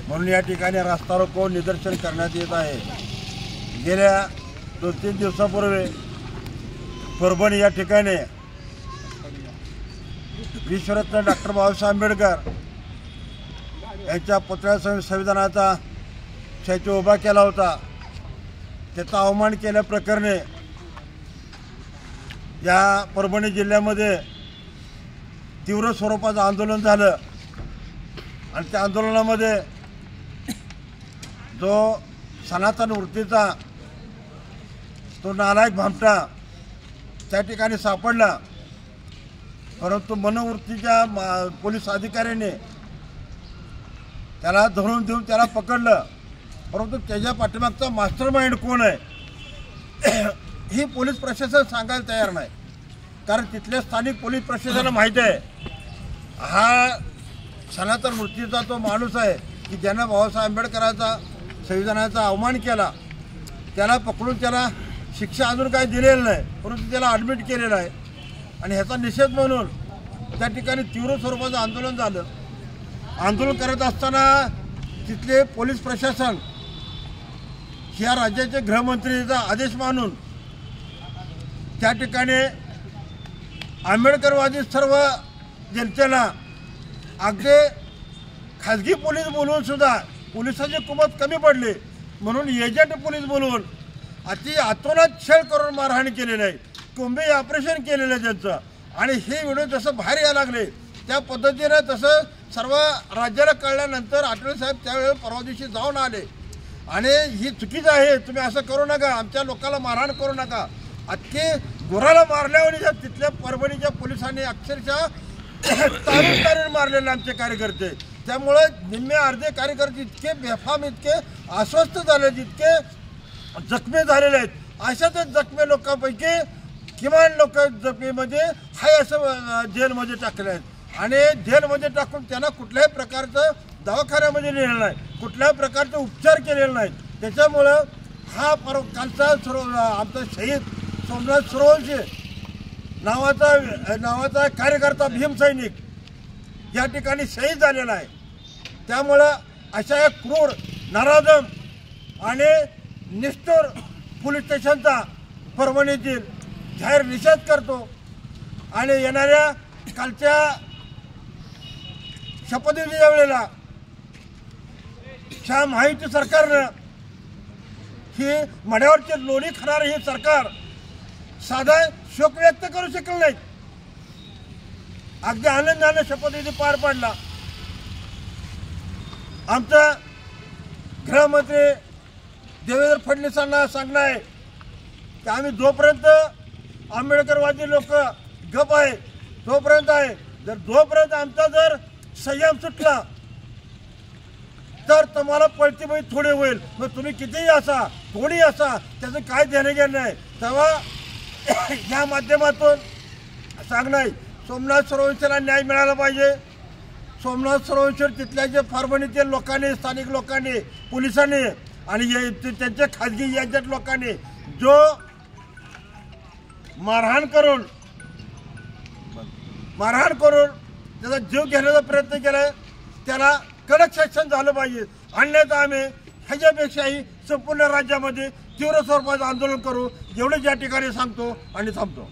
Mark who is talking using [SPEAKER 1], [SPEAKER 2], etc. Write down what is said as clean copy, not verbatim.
[SPEAKER 1] म्हणून या ठिकाणी रास्ता रोको निदर्शन करण्यात येत आहे। गेल्या 2-3 दिवसापूर्वी परभणी या ठिकाणी विश्वरत्न डॉक्टर बाबासाहेब आंबेडकर यांच्या पुतळ्यासमोर संविधानाचा स्टॅच्यू उभा केला होता। त्याचा अवमान केल्याप्रकरणी या परभणी जिल्ह्यामध्ये तीव्र स्वरूपाचं आंदोलन झालं आणि त्या आंदोलनामध्ये जो सनातन वृत्तीचा तो नालायक भामटा त्या ठिकाणी सापडला, परंतु मनोवृत्तीच्या पोलीस अधिकाऱ्याने त्याला धरून देऊन त्याला पकडलं। परंतु त्याच्या पाठीमागचा मास्टर माइंड कोण आहे ही पोलीस प्रशासन सांगायला तयार नाही, कारण तिथल्या स्थानिक पोलीस प्रशासनाला माहिती आहे हा सनातन वृत्तीचा तो माणूस आहे की ज्यानं बाबासाहेब आंबेडकरांचा संविधानाचा अवमान केला। त्याला पकडून त्याला शिक्षा अजून काही दिलेली नाही, परंतु त्याला ॲडमिट केलेलं आहे आणि ह्याचा निषेध म्हणून त्या ठिकाणी तीव्र स्वरूपाचं आंदोलन झालं। आंदोलन करत असताना तिथले पोलीस प्रशासन या राज्याचे गृहमंत्रीचा आदेश मानून त्या ठिकाणी आंबेडकरवादी सर्व जनतेला अगदी खाजगी पोलीस बोलवून सुद्धा पोलिसांची कुमत कमी पडली म्हणून एजंट पोलीस बोलवून अति अतोनात छळ करून मारहाण केलेलं आहे, कोंबे ऑपरेशन केलेलं आहे त्यांचं। आणि हे व्हिडिओ जसं बाहेर यायला लागले त्या पद्धतीनं तसं सर्व राज्याला कळल्यानंतर आठवले साहेब त्यावेळेस परवा दिवशी जाऊन आले आणि ही चुकीचं आहे, तुम्ही असं करू नका, आमच्या लोकांना मारहाण करू नका। अख्खे गुराला मारल्यावर तिथल्या परभणीच्या पोलिसांनी अक्षरशः तारून मारलेले आमचे कार्यकर्ते। त्यामुळं निम्मे अर्धे कार्यकर्ते इतके बेफाम इतके अस्वस्थ झाले इतके जखमी झालेले आहेत। अशाच जखमी लोकांपैकी किमान लोक जखमीमध्ये हाय असं जेलमध्ये टाकले आहेत आणि जेलमध्ये टाकून त्यांना कुठल्याही प्रकारचं दवाखान्यामध्ये नेलेलं नाही, कुठल्याही प्रकारचे उपचार केलेले नाहीत। त्याच्यामुळं हा कालचा आमचा शहीद सोमनाथ सूर्यवंशी नावाचा कार्यकर्ता भीमसैनिक या ठिकाणी शहीद झालेला आहे। त्यामुळं अशा एक क्रूर नराधम आणि निष्ठुर पोलीस स्टेशनचा परभणीतील जाहीर निषेध करतो आणि येणाऱ्या कालच्या शपथविधीच्या वेळेला ह्या महायुती सरकारनं ही मड्यावरचे लोणी खाणारे हे सरकार साधा शोक व्यक्त करू शकले नाहीत। अगदी आनंदाने शपथविधी पार पडला। आमचा गृहमंत्री देवेंद्र फडणवीसांना सांगणं आहे की आम्ही जोपर्यंत आंबेडकरवादी लोक गप आहे तोपर्यंत आहे, जर जोपर्यंत आमचा जर संयम सुटला तर तुम्हाला पळती बाई थोडे होईल, मग तुम्ही कितीही असा थोडी असा त्याचं काय देणं घेणं नाही। तेव्हा या माध्यमातून सांगणं आहे सोमनाथ सूर्यवंशीला न्याय मिळाला पाहिजे। सोमनाथ सूर्यवंशी तिथल्या जे परभणीतील लोकांनी स्थानिक लोकांनी पोलिसांनी आणि त्यांच्या खाजगी एजंट लोकांनी जो मारहाण करून त्याचा जीव घेण्याचा प्रयत्न केलाय त्याला कडक शासन झालं पाहिजे, अन्यथा आम्ही ह्याच्यापेक्षाही संपूर्ण राज्यामध्ये तीव्र स्वरूपाचं आंदोलन करू एवढंच या ठिकाणी सांगतो आणि थांबतो।